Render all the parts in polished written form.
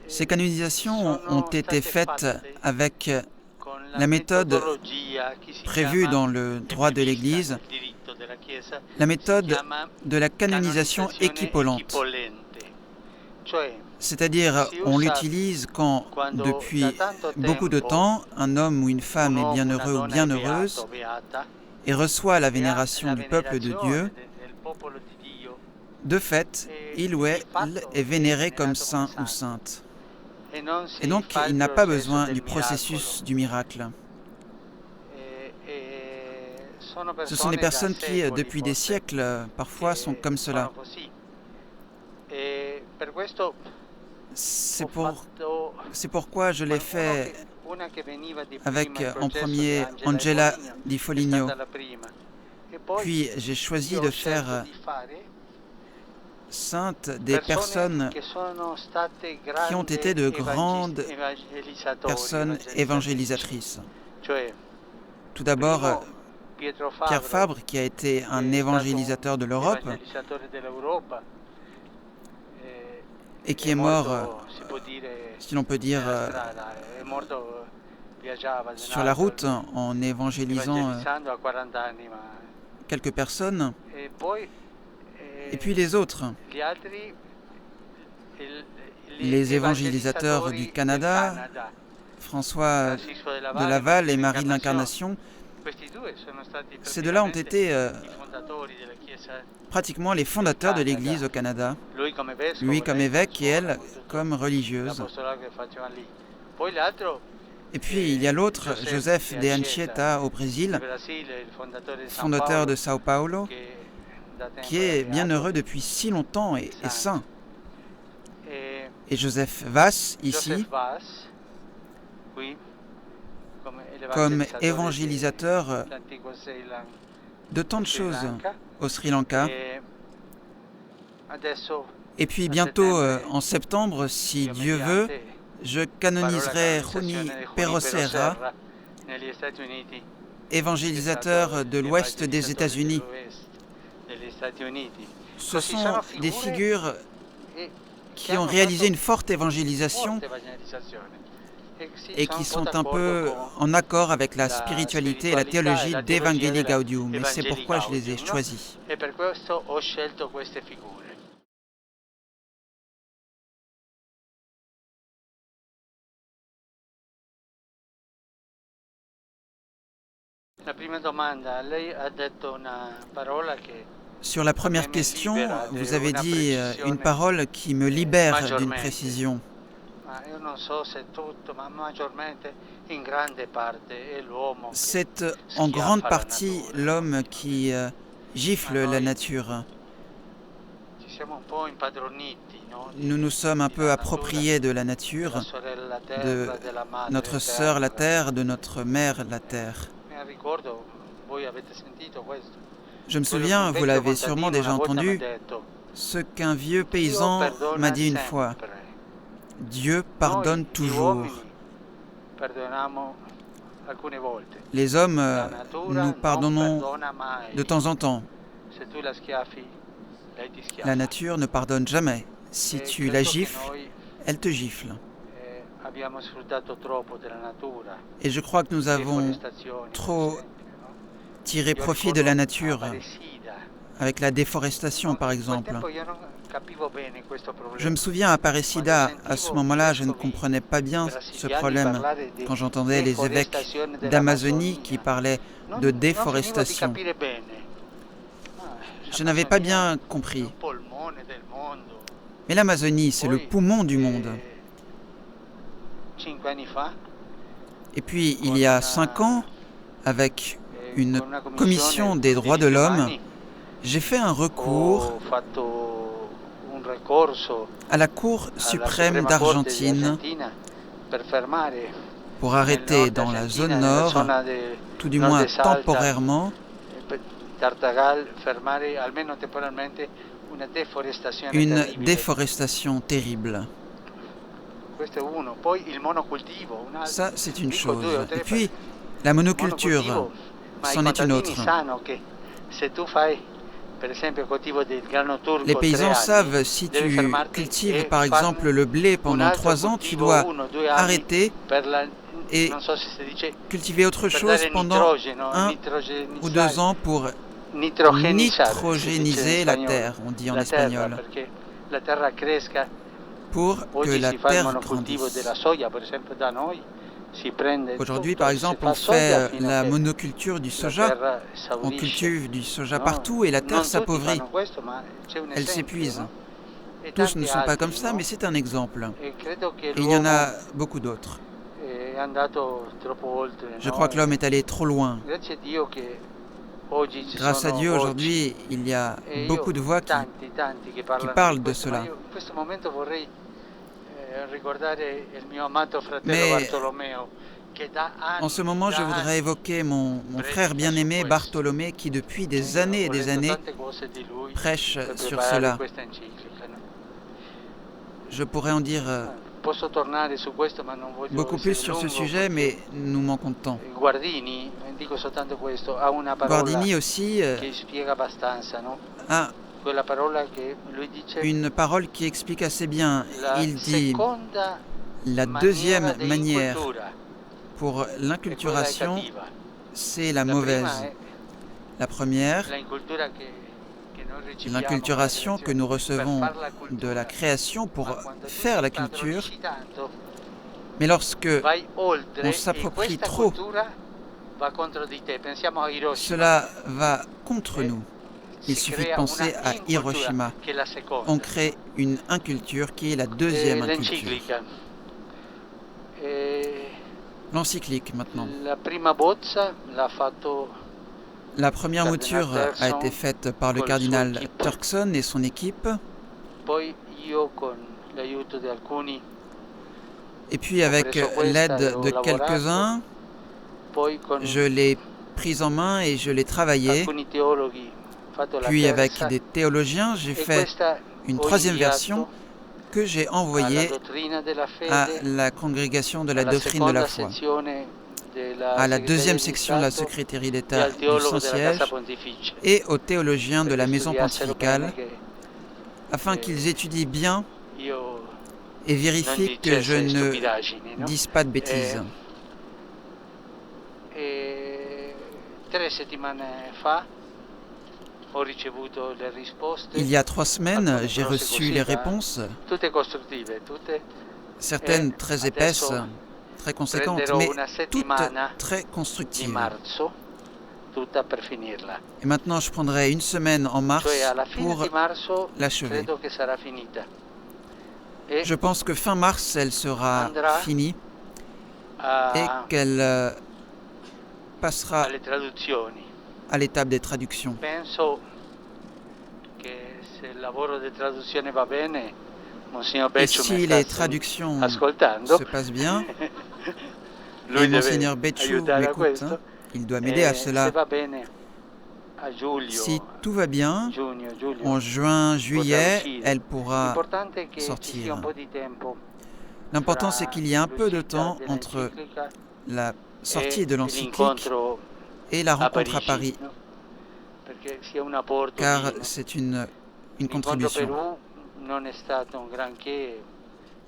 Ces canonisations ont été faites avec la méthode prévue dans le droit de l'Église, la méthode de la canonisation équipollente. C'est-à-dire, on l'utilise quand, depuis beaucoup de temps, un homme ou une femme est bienheureux ou bienheureuse et reçoit la vénération du peuple de Dieu. De fait, il ou elle est vénéré comme saint ou sainte. Et donc, il n'a pas besoin du processus du miracle. Ce sont des personnes qui, depuis des siècles, parfois, sont comme cela. C'est pourquoi je l'ai fait avec, en premier, Angela Di Foligno. Puis, j'ai choisi de faire saintes des personnes qui ont été de grandes personnes évangélisatrices. Tout d'abord, Pierre Fabre, qui a été un évangélisateur de l'Europe et qui est mort, si l'on peut dire, sur la route en évangélisant quelques personnes. Et puis les autres, les évangélisateurs du Canada, François de Laval et Marie de l'Incarnation, ces deux-là ont été pratiquement les fondateurs de l'Église au Canada, lui comme évêque et elle comme religieuse. Et puis il y a l'autre, Joseph de Anchieta au Brésil, fondateur de Sao Paulo, qui est bienheureux depuis si longtemps et saint. Et Joseph Vaz, ici, comme évangélisateur de tant de choses au Sri Lanka. Et puis bientôt, en septembre, si Dieu veut, je canoniserai Juni Perosera, évangélisateur de l'ouest des États-Unis. Ce sont des figures qui ont réalisé une forte évangélisation et qui sont un peu en accord avec la spiritualité et la théologie d'Evangelii Gaudium. Et c'est pourquoi je les ai choisis. Sur la première question, vous avez dit une parole qui me libère d'une précision. C'est en grande partie l'homme qui gifle la nature. Nous nous sommes un peu appropriés de la nature, de notre sœur la terre, de notre mère la terre. Je me souviens, vous l'avez sûrement déjà entendu, ce qu'un vieux paysan m'a dit une fois. Dieu pardonne toujours. Les hommes, nous pardonnons de temps en temps. La nature ne pardonne jamais. Si tu la gifles, elle te gifle. Et je crois que nous avons trop tiré profit de la nature, avec la déforestation par exemple. Je me souviens à Aparecida, à ce moment-là, je ne comprenais pas bien ce problème quand j'entendais les évêques d'Amazonie qui parlaient de déforestation. Je n'avais pas bien compris. Mais l'Amazonie, c'est le poumon du monde. Et puis, il y a 5 ans, avec une commission des droits de l'homme, j'ai fait un recours à la Cour suprême d'Argentine pour arrêter dans la zone nord, tout du moins temporairement, une déforestation terrible. Ça, c'est une chose. Et puis, la monoculture, c'en est une autre. Les paysans savent, si tu cultives par exemple le blé pendant 3 ans, tu dois arrêter et cultiver autre chose pendant 1 ou 2 ans pour nitrogéniser la terre, on dit en espagnol, pour que la terre grandisse. Aujourd'hui, par exemple, on fait la monoculture du soja. On cultive du soja partout et la terre s'appauvrit. Elle s'épuise. Tous ne sont pas comme ça, mais c'est un exemple. Et il y en a beaucoup d'autres. Je crois que l'homme est allé trop loin. Grâce à Dieu, aujourd'hui, il y a beaucoup de voix qui parlent de cela. Mais en ce moment, je voudrais évoquer mon frère bien-aimé Bartolomé qui, depuis des années et des années, prêche sur cela. Je pourrais en dire beaucoup plus sur ce sujet, mais nous manquons de temps. Guardini aussi a une parole qui explique assez bien. Il dit « La deuxième manière pour l'inculturation, c'est la mauvaise. La première, l'inculturation que nous recevons de la création pour faire la culture, mais lorsque on s'approprie trop, cela va contre nous. Il suffit de penser à Hiroshima. On crée une inculture qui est la deuxième inculture. L'encyclique maintenant. La première mouture a été faite par le cardinal Turkson et son équipe. Et puis avec l'aide de quelques-uns, je l'ai prise en main et je l'ai travaillée. Puis avec des théologiens, j'ai fait une troisième version que j'ai envoyée à la congrégation de la doctrine de la foi, à la deuxième section de la secrétaire d'État du Saint-Siège et aux théologiens de la maison pontificale, afin qu'ils étudient bien et vérifient que je ne dise pas de bêtises. Il y a 3 semaines, j'ai reçu les réponses, certaines très épaisses, très conséquentes, mais toutes très constructives. Et maintenant, je prendrai 1 semaine en mars pour l'achever. Je pense que fin mars, elle sera finie et qu'elle passera à l'étape des traductions. Et si les traductions se passent bien, et Monseigneur Becciu m'écoute, il doit m'aider à cela. Si tout va bien, en juin, juillet, elle pourra sortir. L'important, c'est qu'il y ait un peu de temps entre la sortie de l'encyclique et la rencontre à Paris, car c'est une contribution.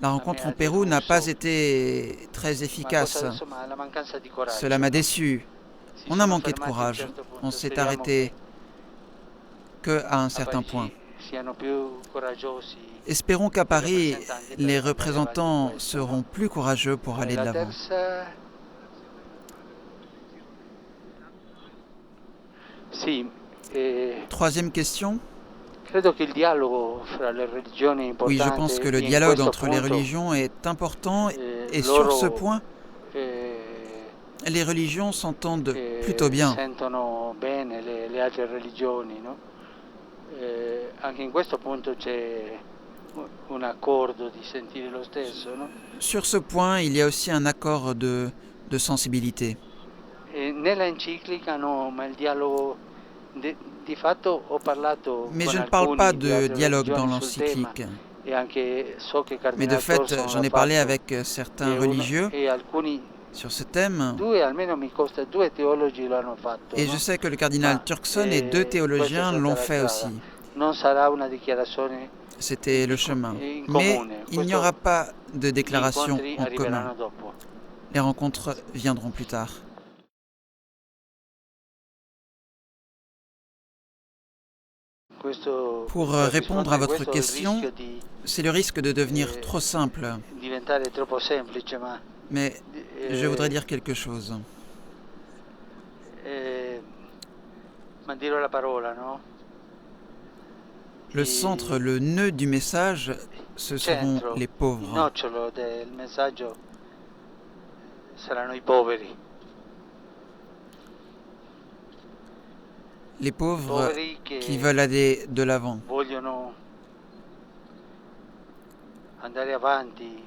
La rencontre en Pérou n'a pas été très efficace. Cela m'a déçu. On a manqué de courage. On s'est arrêté qu'à un certain point. Espérons qu'à Paris, les représentants seront plus courageux pour aller de l'avant. Troisième question. Oui, je pense que le dialogue entre les religions est important et sur ce point, les religions s'entendent plutôt bien. Sur ce point, il y a aussi un accord de sensibilité. Mais je ne parle pas de dialogue dans l'encyclique. Mais de fait, j'en ai parlé avec certains religieux. sur ce thème. Almeno mi consta, 2 teologi lo hanno fatto, Et je no? sais que le cardinal Turkson et 2 Questa è théologiens stata l'ont la fait strada. aussi. Non sarà una dichiarazione C'était le chemin. in Mais comune. il n'y aura pas de Gli déclaration incontri en commun. arriveranno dopo. Les rencontres viendront plus tard. Pour répondre à votre question, c'est le risque de devenir trop simple. Diventare troppo semplice, Mais je voudrais dire quelque chose. Ma dirò la parola, no? Le centre, le nœud du message, ce seront les pauvres. Il nocciolo del messaggio saranno i poveri. Les pauvres qui veulent aller de l'avant. Vogliono andare avanti.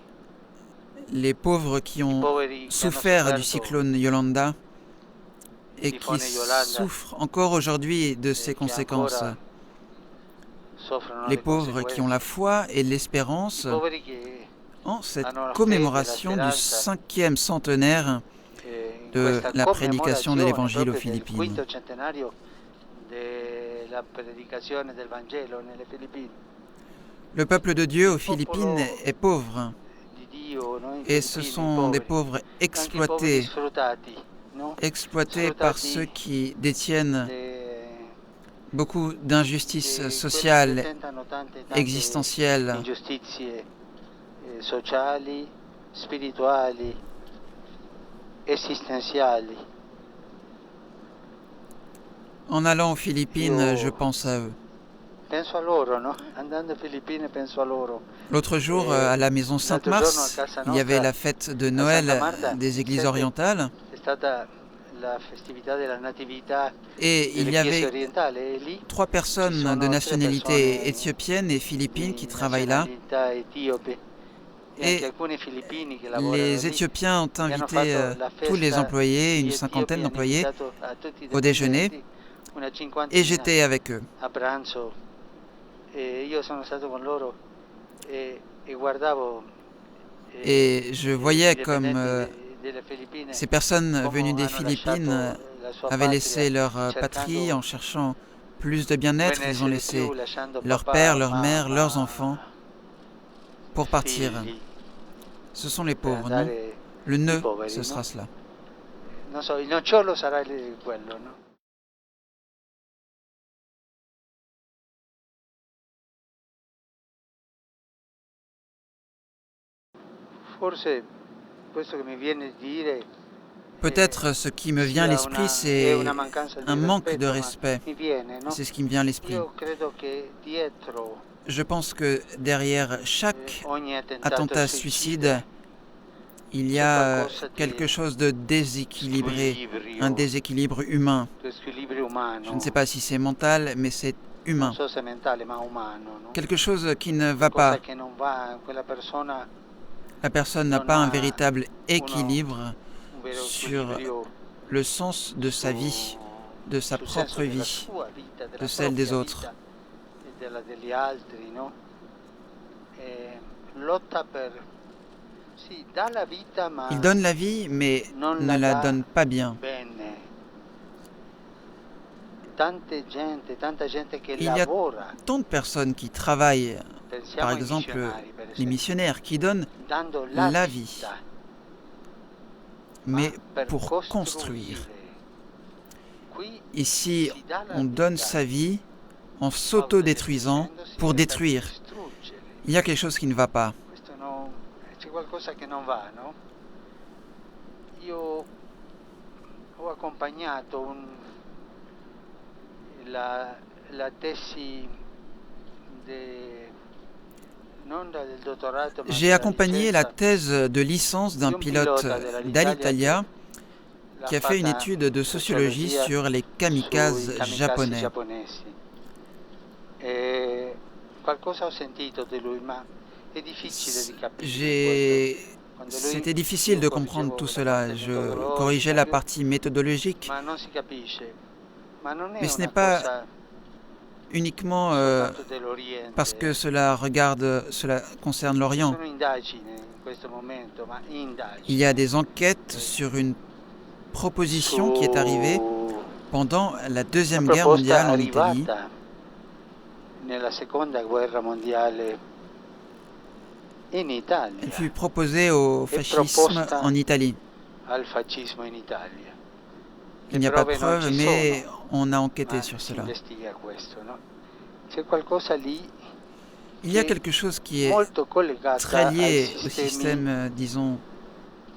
Les pauvres qui ont souffert du cyclone Yolanda et qui souffrent encore aujourd'hui de ses conséquences. Les pauvres qui ont la foi et l'espérance en cette commémoration du 5e centenaire de la prédication de l'Évangile aux Philippines. Le peuple de Dieu aux Philippines est pauvre. Et ce sont des pauvres exploités par ceux qui détiennent beaucoup d'injustices sociales, existentielles. Sociali, spirituali, esistenziali. En allant aux Philippines, je pense à eux. Penso a loro, no? Andando alle Filippine penso a loro. L'autre jour, à la maison Sainte-Mars, il y avait la fête de Noël des Églises orientales. Et il y avait 3 personnes de nationalité éthiopienne et philippine qui travaillent là. Et les Éthiopiens ont invité tous les employés, une 50aine d'employés, au déjeuner. Et j'étais avec eux. Et je voyais comme ces personnes venues des Philippines avaient laissé leur patrie en cherchant plus de bien-être. Ils ont laissé leur père, leur mère, leurs enfants pour partir. Ce sont les pauvres, non? Le nœud, ce sera cela. Peut-être ce qui me vient à l'esprit, c'est un manque de respect. C'est ce qui me vient à l'esprit. Je pense que derrière chaque attentat suicide, il y a quelque chose de déséquilibré, un déséquilibre humain. Je ne sais pas si c'est mental, mais c'est humain. Quelque chose qui ne va pas. La personne n'a pas un véritable équilibre sur le sens de sa vie, de sa propre vie, de celle des autres. Il donne la vie, mais ne la donne pas bien. Il y a tant de personnes qui travaillent, par exemple les missionnaires, qui donnent la vie, mais pour construire. Ici, on donne sa vie en s'auto-détruisant pour détruire. Il y a quelque chose qui ne va pas. J'ai accompagné la thèse de licence d'un pilote d'Alitalia qui a fait une étude de sociologie sur les kamikazes japonais. C'était difficile de comprendre tout cela. Je corrigeais la partie méthodologique. Mais ce n'est pas uniquement parce que cela concerne l'Orient. Il y a des enquêtes sur une proposition qui est arrivée pendant la Deuxième Guerre mondiale en Italie, nella seconda guerra mondiale in Italia, elle fut proposée au fascisme en Italie. al fascismo in Italia. Il n'y a pas de preuves, mais on a enquêté Ma sur si cela. investiga questo, no? C'è qualcosa lì Il y a quelque chose qui est molto collegata très ai lié au sistemi, système, disons,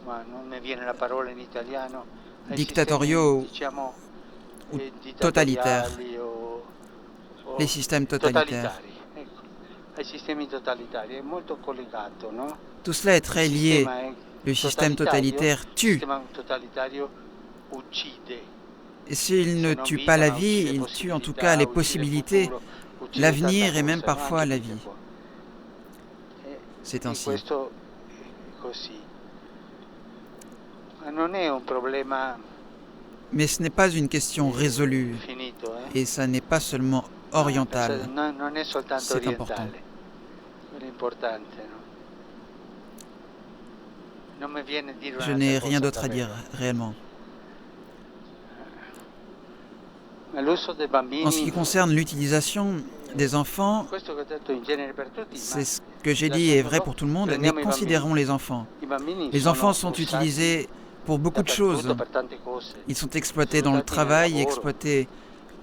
ma non mi viene la parola in italiano, ai dictatoriaux sistemi, diciamo, ou totalitaires, dittatoriali o les systèmes totalitaires. totalitari, ecco, ai sistemi totalitari, è molto collegato, no? Tout cela est très lié. Le système totalitaire Il tue. sistema totalitario uccide. Et s'il ne tue pas la vie, il tue en tout cas les possibilités, l'avenir et même parfois la vie. C'est ainsi. Questo è così. Ma non è un problema Mais ce n'est pas une question résolue, finito, et ça n'est pas seulement oriental. Non è soltanto C'est important. orientale. Quello è importante, no? Non mi viene a dire Je un'altra n'ai cosa rien d'autre à davvero. dire réellement. Ma l'uso dei bambini, En ce qui concerne l'utilisation des enfants, questo che ho detto in genere per tutti, c'est ce que j'ai dit est vrai pour tout le monde, mais considérons les enfants. i bambini Les sono enfants sont usati utilisés pour beaucoup de choses. dappertutto per tante cose. Ils sont exploités dans le travail, exploités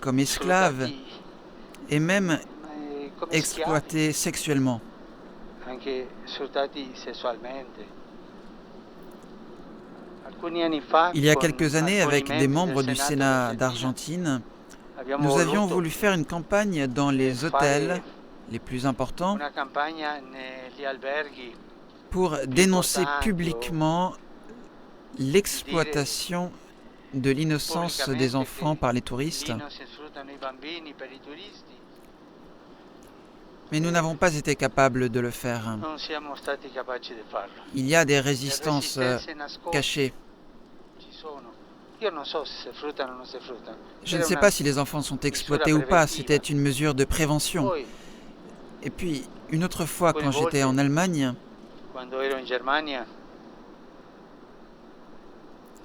comme esclaves Sfruttati, et même ma, come schiavi, exploités sexuellement. anche sfruttati sessualmente. Alcuni anni fa, Il y a con quelques années, alcuni avec des membri membres del du Senato Sénat d'Argentina, d'Argentine, abbiamo nous avions voluto voulu faire une campagne dans les hôtels les plus importants una campagna negli alberghi pour dénoncer publiquement l'exploitation de l'innocence des enfants par les touristes. lì non si sfruttano i bambini per i turisti. Mais nous n'avons pas été capables de le faire. Non siamo stati capaci di farlo. Il y a des Le résistances resistenze nascoste cachées. ci sono. Io non so se si sfruttano o non si sfruttano. Je ne Era sais una pas si les enfants sont exploités ou pas, c'était une mesure de prévention. Poi, Et puis, une autre fois, quand j'étais en Allemagne, quando ero in Germania,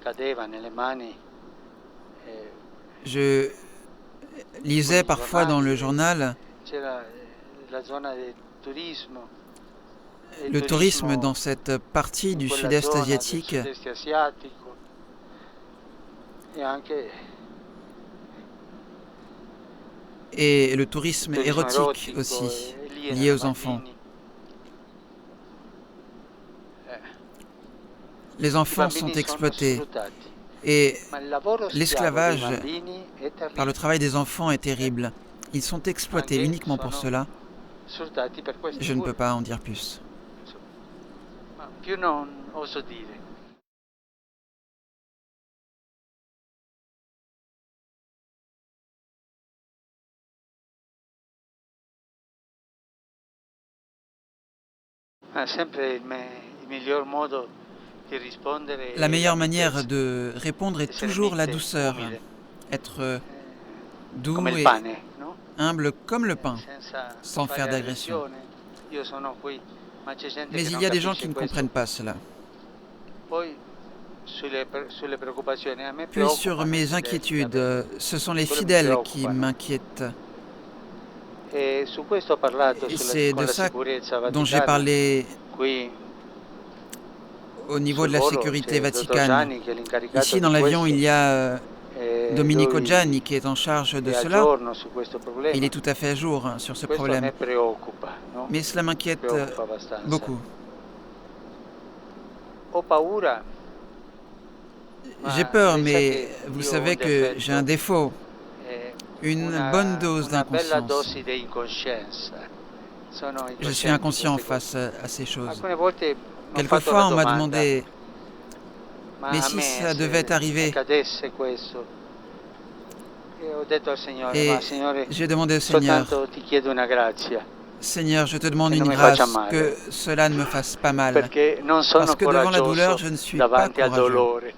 cadeva nelle mani je lisais parfois dans le journal c'era la zona del turismo. E il le tourisme turismo dans cette partie in du quella sud-est zona del asiatique sud-est asiatico e anche et le tourisme turismo érotique erotico, aussi, e lì lié erano aux enfants. bambini. Les I enfants bambini sont sono exploités sfruttati. et Ma il lavoro l'esclavage schiavo dei bambini è par le terribile. travail des enfants est terrible. Ils sont exploités Anche uniquement pour sono cela. sfruttati per questo. Je ne peux pas en dire plus. Ma più non oso dire. Ma sempre il miglior modo di rispondere La è meilleure la manière mitezza. de répondre est Essere toujours la mite, douceur. umile, Être doux come il et pane, no? humble comme le pain. Senza sans fare faire d'agression. aggressione. Io sono qui, ma c'è gente Mais che il non y a des gens capisce qui ne questo. comprennent pas cela. Poi sulle preoccupazioni a me Puis preoccupano sur i mes fedeli, inquiétudes, davvero. ce sont les Quello mi fidèles qui preoccupano. m'inquiètent. E su questo ho parlato Et con c'est de la ça sicurezza dont j'ai vaticana. parlé Qui au niveau de la sul volo sécurité c'è il dottor vaticane. Gianni che è l'incaricato Ici, di dans l'avion, questo, il y a e Domenico lui Gianni qui est en charge de è a cela. giorno su questo problema. Il est tout à fait à jour sur ce Questo a problème. me preoccupa, no? Mais cela m'inquiète Preoccupa abbastanza. beaucoup. Ho paura. ma J'ai peur, lei sa mais che vous io ho savez un que difetto, j'ai un défaut, une bonne dose una bella d'inconscience. dose di incoscienza. Sono Je suis incosciente inconscient di queste face à ces cose. choses. Alcune volte mi ho fatto Quelquefois, la on m'a domanda, demandé, ma mais a si me ça se devait arriver, accadesse questo, e ho detto al Signore, et ma Signore, j'ai demandé au Seigneur, soltanto ti chiedo una grazia, Seigneur, je te demande che non une mi faccia grâce, male, que cela ne me fasse pas mal. perché non sono Parce que devant la coraggioso douleur, je ne suis pas davanti al courageux. dolore.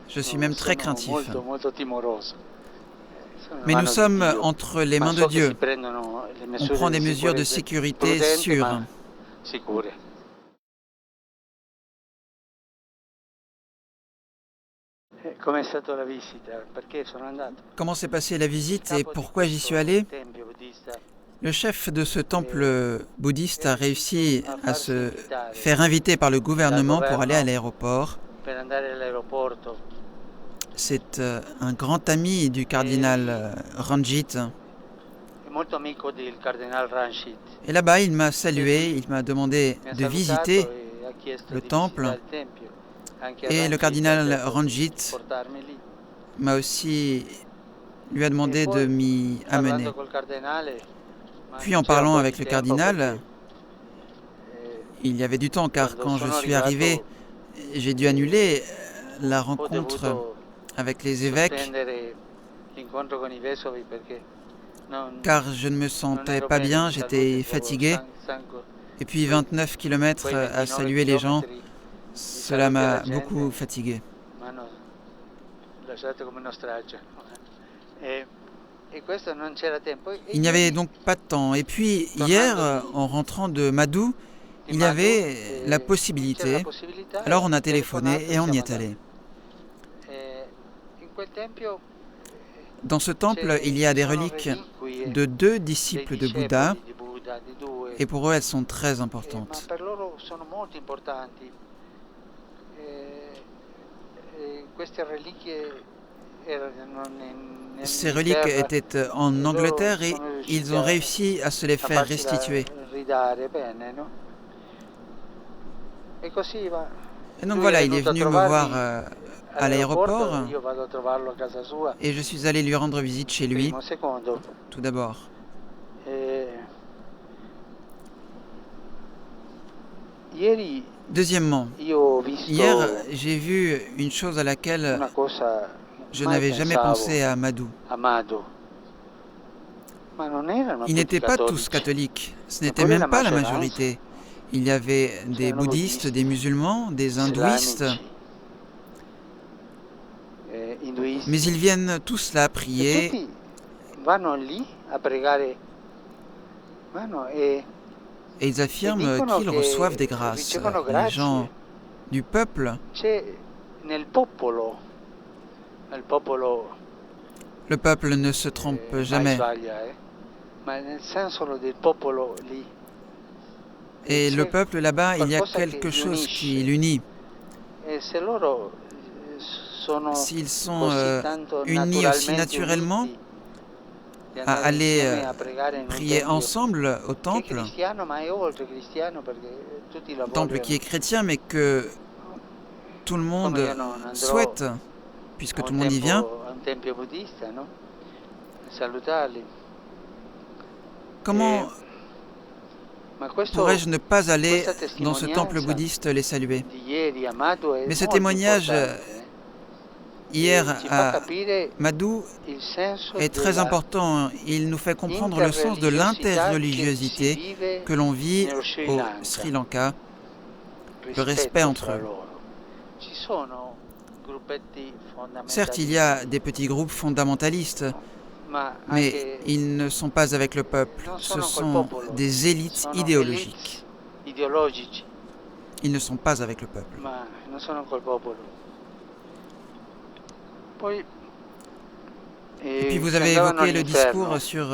Je suis No, même très sono craintif. molto, molto timoroso. Sono Mais nelle nous mani di sommes Dio. entre les Ma mains so de che Dieu. si prendono le On misure prend di des mesures de sicurezza sécurité prudenti, sûres. ma sicure. Com'è stata la visita? Perché sono andato? Comment s'est passée la visite et pourquoi j'y suis allé? Tempio buddista Le chef de ce temple bouddhiste a réussi à se faire inviter par le gouvernement pour aller à l'aéroport. per andare all'aeroporto. C'est un grand ami du cardinal Ranjit. È molto amico del cardinal Ranjit. Et là-bas, il m'a salué, il m'a demandé Mi ha de salutato visiter e ha chiesto le di temple. visitare il tempio. Anche a Et le Ranjit ha cardinal chiesto di Ranjit portarmi lì. m'a aussi lui a E demandé de poi, m'y amener. parlando col cardinale, ma Puis non en c'era parlant poi avec di le tempo cardinal, perché, il y avait du temps car quando quand je sono suis arrivé, arrivato j'ai dû annuler la ho rencontre dovuto avec les évêques sospendere l'incontro con i vescovi perché car je ne me non sentais ero pas bene bien, di salute, j'étais proprio fatigué. stanco. Et puis Quei 29 kilomètres quei à 29 saluer les gens, chilometri di cela salute m'a alla beaucoup gente fatigué. mi hanno lasciato come una strage. E questo non c'era tempo. E Il n'y avait ieri donc pas de temps. Et puis hier, tornando en rentrant de Madou, di il y Madu avait la c'era la possibilité. possibilità e Alors on abbiamo a téléphoné telefonato e et on y siamo est andati. allé. In quel tempio Dans ce temple, il y a ci des sono reliques reliquie de 2 dei disciples de Bouddha, discepoli di Buddha, di due, et pour eux, elles sont très ma importantes. per loro sono molto importanti. Queste reliquie erano in Ces reliques Inghilterra étaient en e loro Angleterre et sono riusciti ils ont réussi à se les a faire farcela restituer. ridare bene, no? E così va. Et donc Lui voilà, è il est venuto a venu me voir trovarmi à all'aeroporto, l'aéroport io vado a trovarlo a casa sua, et je suis allé lui rendre visite chez lui, primo, secondo. tout d'abord. Ieri Deuxièmement, io ho visto hier, j'ai vu une chose à laquelle una cosa je mai n'avais jamais pensavo pensé à Madou. a Mado, ma non erano Ils tutti n'étaient pas tous cattolici, catholiques, ce ma n'était pure même la pas la maggioranza majorité. Il y avait des c'erano bouddhistes, buddisti, des musulmans, des hindouistes, islamici, induisti, mais ils viennent tous là e prier tutti vanno lì a pregare, vanno et ils e affirment dicono qu'ils reçoivent des che grâces. ricevono Les gens grazie. du peuple, C'è nel popolo le peuple ne se trompe mai jamais. sbaglia, ma nel senso del popolo lì Et le c'è peuple là-bas, il y a qualcosa che quelque li chose qui unisce. l'unit. E se loro sono S'ils sont così tanto unis aussi naturalmente naturellement uniti di à andare aller insieme a pregare in un prier tempio ensemble au che è temple, cristiano, ma è oltre cristiano perché tutti la temple qui est vogliono. chrétien, mais que tout le Come monde io non andrò souhaite, puisque tout le monde y vient. a un tempio buddista, no? A salutarli. Comment Ma questo, pourrais-je ne pas aller questa dans ce temple testimonianza bouddhiste les saluer? di ieri a Mado è Mais ce molto témoignage importante, hier e ci fa à capire Madou il senso est très della important. Il nous fait comprendre le sens de interreligiosità che si l'interreligiosité vive que l'on vit nello Sri au Lanka, Sri Lanka, le respect rispetto entre fra eux. loro. Ci sono gruppetti Certes, il y a fondamentalisti, des petits groupes fondamentalistes, ma mais anche ils ne sont pas avec le peuple. non Ce sono col sont popolo, des élites sono idéologiques. elites ideologici, Ils ne sont pas avec le peuple. ma non sono col popolo. Poi Et puis vous che avez andavano évoqué le all'inferno, discours sur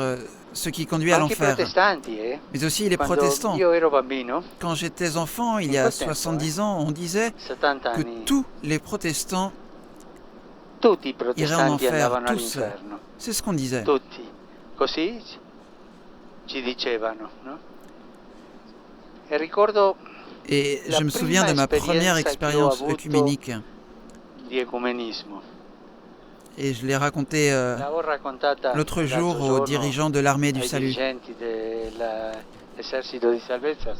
ce qui conduit ma à anche i l'enfer, protestanti, mais aussi les quando protestants. io ero bambino, Quand j'étais enfant, il in y a quel tempo, 70 ans, on disait 70 que anni, tous les protestants tutti i iraient en protestanti enfer, andavano tous. all'inferno, C'est ce qu'on disait. tutti, così ci dicevano, no? E ricordo Et la je me souviens de ma prima première esperienza che ho expérience avuto œcuménique. di ecumenismo. Et je l'ai raconté L'avevo raccontata l'autre l'altro jour aux giorno dirigeants de l'armée du ai salut. dirigenti dell'esercito di salvezza.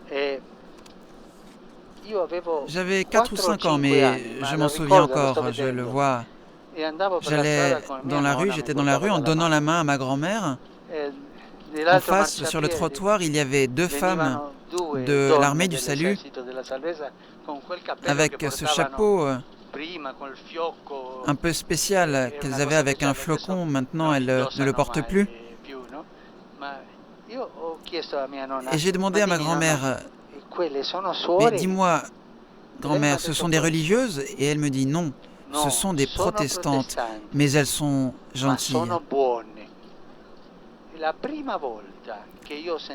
E io avevo J'avais 4 ou 4 o 5 ans, 5 mais anni, ma je lo m'en souviens ricordo, lo sto encore, je le vedendo. vois. E andavo per la J'allais strada con mia dans la rue, nonna, mi j'étais dans la rue en portava donnant la mano. main à ma grand-mère. E En nell'altro face, sur le marciapiede trottoir, il y avait 2 femmes venivano due de donne l'armée du salut dell'esercito della salvezza con quel cappello che avec ce portavano chapeau prima col fiocco. un peu spécial Era qu'elles una avaient cosa avec un speciale, adesso flocon. Maintenant, non elles ne le indossano portent mai plus. più, no? Ma io ho chiesto a mia nonna, Et j'ai demandé ma à ma dimmi nonna, grand-mère, quelle sono mais suore? dis-moi, grand-mère, ce sont des religieuses? Et elle me dit non, ce sont des protestantes, mais elles sont gentilles.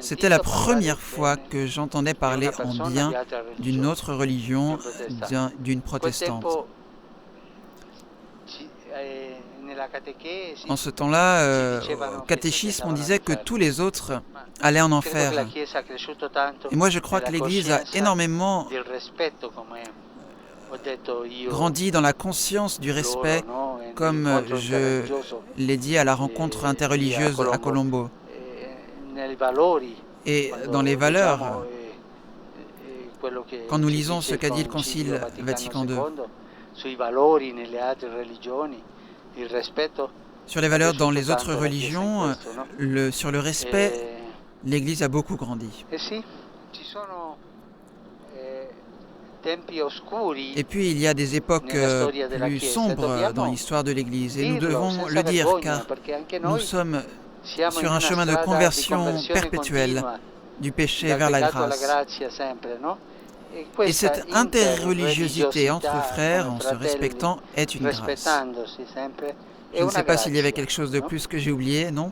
C'était la première fois que j'entendais parler en bien d'une autre religion, d'une protestante. En ce temps-là, au catéchisme, on disait que tous les autres allaient en enfer. Et moi, je crois que l'Église a énormément grandi dans la conscience du respect, comme je l'ai dit à la rencontre interreligieuse à Colombo. Et dans les valeurs, quand nous lisons ce qu'a dit le Concile Vatican II, sur les valeurs dans les autres religions, sur le respect, l'Église a beaucoup grandi. Et puis il y a des époques plus sombres dans l'histoire de l'Église, et nous devons le dire, car nous sommes sur un chemin de conversion perpétuelle du péché vers la grâce. Et cette interreligiosité entre frères, en se respectant, est une grâce. Je ne sais pas s'il y avait quelque chose de plus que j'ai oublié, non?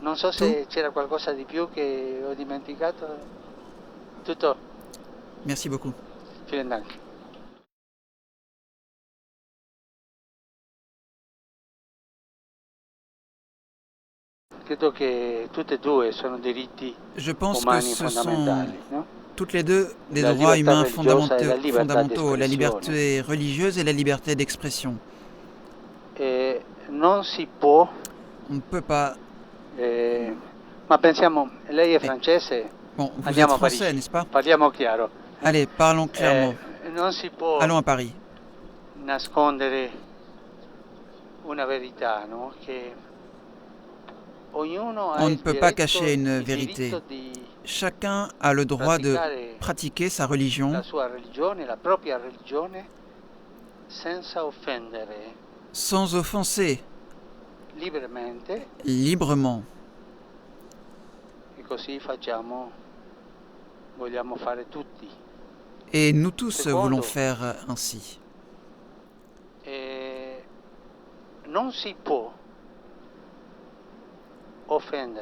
Tout? Merci beaucoup. Je pense que ce sont toutes les deux des droits humains fondamentaux, la liberté religieuse et la liberté d'expression. On ne peut pas... Bon, vous êtes français, n'est-ce pas? Allez, parlons clairement. Allons à Paris. On ne peut pas cacher une vérité. Chacun a le droit de pratiquer sa religion sans offenser, librement. Et nous tous voulons faire ainsi.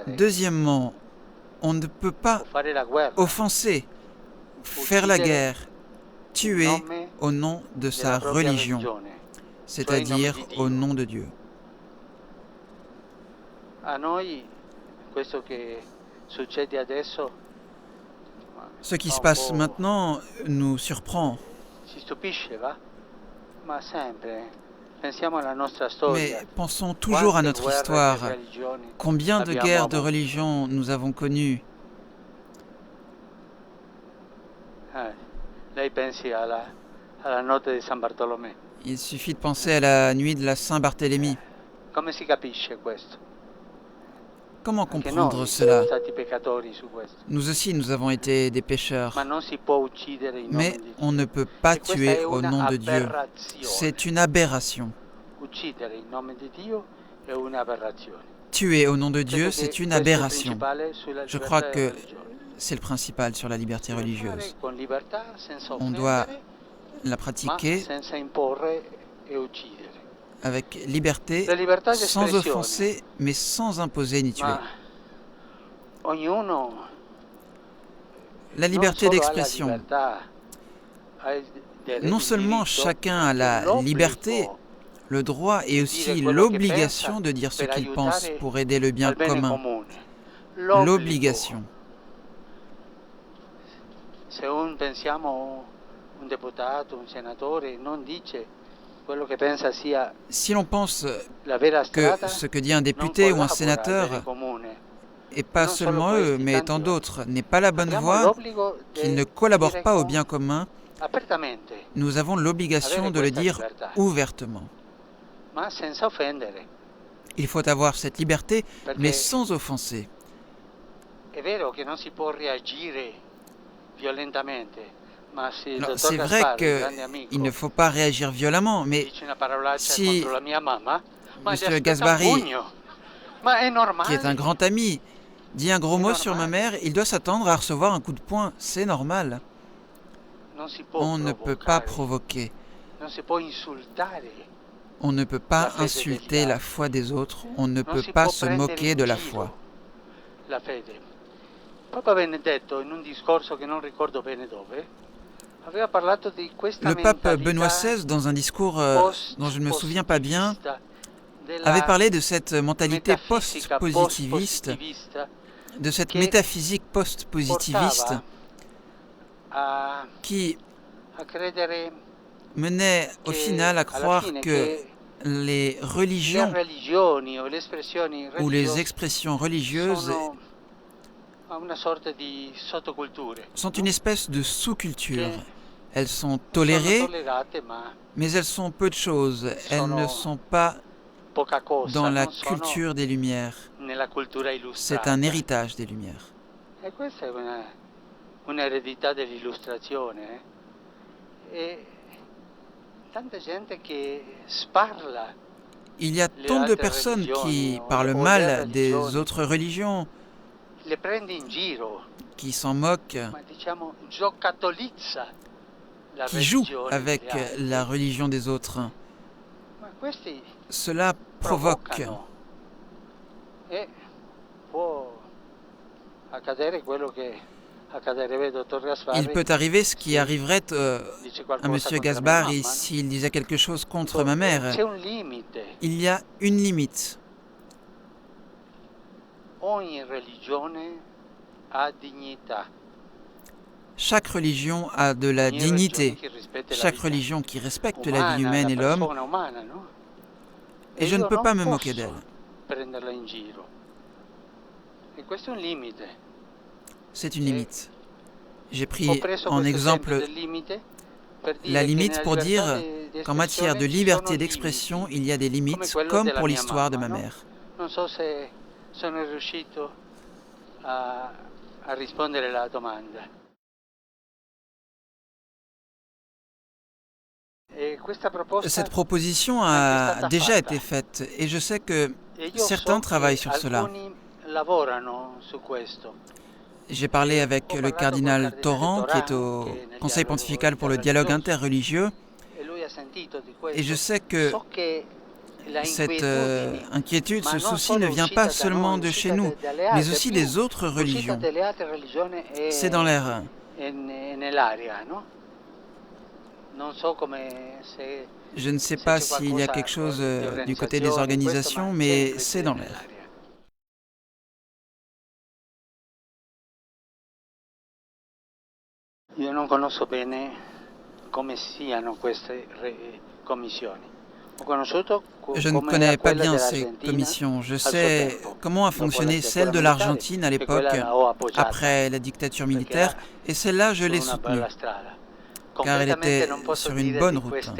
Deuxièmement, on ne peut pas offenser, faire la guerre, tuer au nom de sa religion, c'est-à-dire au nom de Dieu. Ce qui se passe maintenant nous surprend. Mais pensons toujours à notre histoire. Combien de guerres de religion nous avons connues? Il suffit de penser à la nuit de la Saint-Barthélemy. Comment comprendre cela? Nous aussi, nous avons été des pécheurs. Mais on ne peut pas tuer au nom de Dieu. C'est une aberration. Tuer au nom de Dieu, c'est une aberration. Je crois que c'est le principal sur la liberté religieuse. On doit la pratiquer avec liberté, sans offenser, mais sans imposer ni tuer. La liberté d'expression. Non seulement chacun a la liberté, le droit et aussi l'obligation de dire ce qu'il pense pour aider le bien commun. L'obligation. Si l'on pense que ce que dit un député ou un sénateur, et pas seulement eux, mais tant d'autres, n'est pas la bonne voie, qu'ils ne collaborent pas au bien commun, nous avons l'obligation de le dire ouvertement. Il faut avoir cette liberté, mais sans offenser. C'est vrai qu'il ne faut pas réagir violemment, mais si M. Gasbari, qui est un grand ami, dit un gros mot sur ma mère, il doit s'attendre à recevoir un coup de poing. C'est normal. On ne peut pas provoquer. On ne peut pas insulter la foi des autres. On ne peut pas se moquer de la foi. Le pape Benoît XVI, dans un discours dont je ne me souviens pas bien, avait parlé de cette mentalité post-positiviste, de cette métaphysique post-positiviste qui menait au final à croire que les religions ou les expressions religieuses sont une espèce de sous-culture. Elles sont tolérées, mais elles sont peu de choses. Elles ne sont pas dans la culture des Lumières. C'est un héritage des Lumières. Il y a tant de personnes qui parlent mal des autres religions, qui s'en moquent, qui jouent avec la religion des autres. Cela provoque. Il peut arriver ce qui arriverait à M. Gaspari s'il disait quelque chose contre ma mère. Il y a une limite. Chaque religion a de la dignité. Chaque religion qui respecte la vie humaine et l'homme. Et je ne peux pas me moquer d'elle. C'est une limite. J'ai pris en exemple la limite pour dire qu'en matière de liberté d'expression, il y a des limites, comme pour l'histoire de ma mère. Cette proposition a déjà été faite et je sais que certains travaillent sur cela. J'ai parlé avec le cardinal Torrent, qui est au Conseil pontifical pour le dialogue interreligieux, et je sais que cette inquiétude, ce souci ne vient pas seulement de chez nous, mais aussi des autres religions. C'est dans l'air. Je ne sais pas s'il y a quelque chose du côté des organisations, mais c'est dans l'air. Io non conosco bene come siano queste commissioni. Je ne connais pas bien ces commissions. Je sais comment a fonctionné celle de l'Argentine à l'époque, après la dictature militaire, et celle-là, je l'ai soutenue, car elle était sur une bonne route.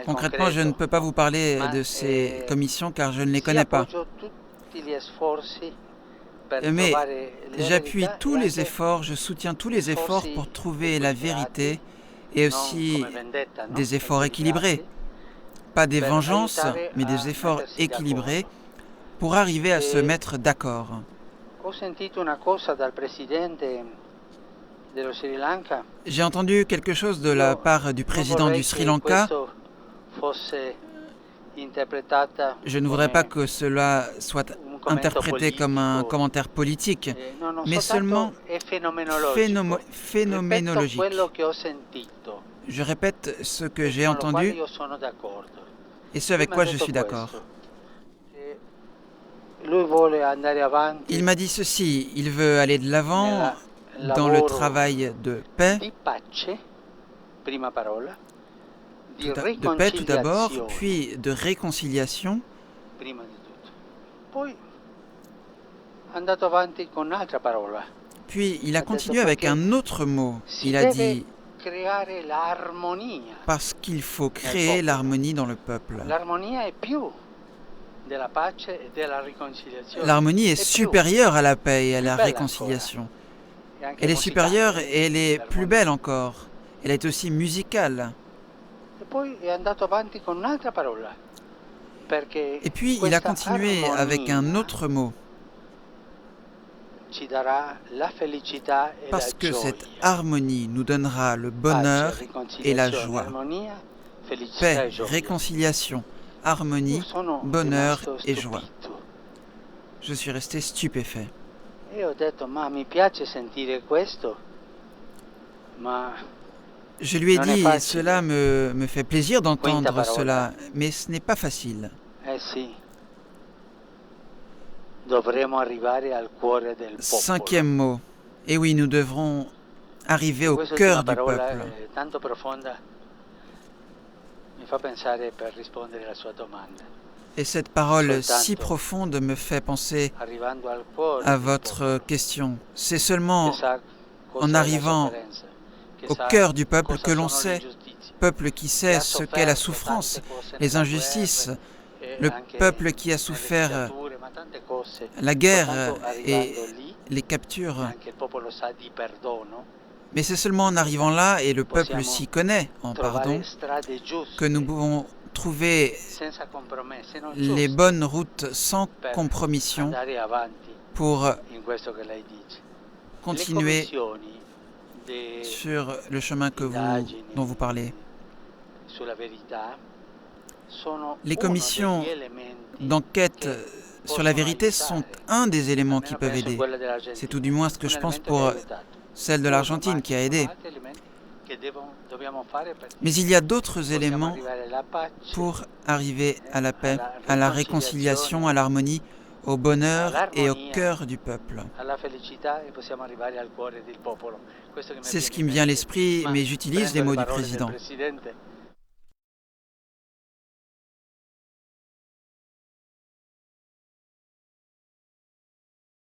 Concrètement, je ne peux pas vous parler de ces commissions, car je ne les connais pas. Mais j'appuie tous les efforts, je soutiens tous les efforts pour trouver la vérité et aussi des efforts équilibrés. Pas des vengeances, mais des efforts équilibrés pour arriver à se mettre d'accord. J'ai entendu quelque chose de la part du président du Sri Lanka. Je ne voudrais pas que cela soit interprété comme un commentaire politique, mais seulement phénoménologique. Je répète ce que j'ai entendu et ce avec quoi je suis d'accord. Il m'a dit ceci, il veut aller de l'avant dans le travail de paix, tout d'abord, puis de réconciliation. Puis il a continué avec un autre mot. Il a dit « parce qu'il faut créer l'harmonie dans le peuple ». L'harmonie est supérieure à la paix et à la réconciliation. Elle est supérieure et elle est plus belle encore. Elle est aussi musicale. Et puis il a continué avec un autre mot. Parce que cette harmonie nous donnera le bonheur et la joie. Paix, réconciliation, harmonie, bonheur et joie. Je suis resté stupéfait. Je lui ai dit, cela me fait plaisir d'entendre cela, mais ce n'est pas facile. Cinquième mot. Et oui, nous devrons arriver au cœur du peuple. Et cette parole si profonde me fait penser à votre question. C'est seulement en arrivant au cœur du peuple que l'on sait, peuple qui sait ce qu'est la souffrance, les injustices, le peuple qui a souffert la guerre et les captures. Mais c'est seulement en arrivant là, et le peuple s'y connaît en pardon, que nous pouvons trouver les bonnes routes sans compromission pour continuer sur le chemin dont vous parlez. Les commissions d'enquête sur la vérité sont un des éléments qui peuvent aider. C'est tout du moins ce que je pense pour celle de l'Argentine qui a aidé. Mais il y a d'autres éléments pour arriver à la paix, à la réconciliation, à l'harmonie, au bonheur et au cœur du peuple. C'est ce qui me vient à l'esprit, mais j'utilise les mots du président.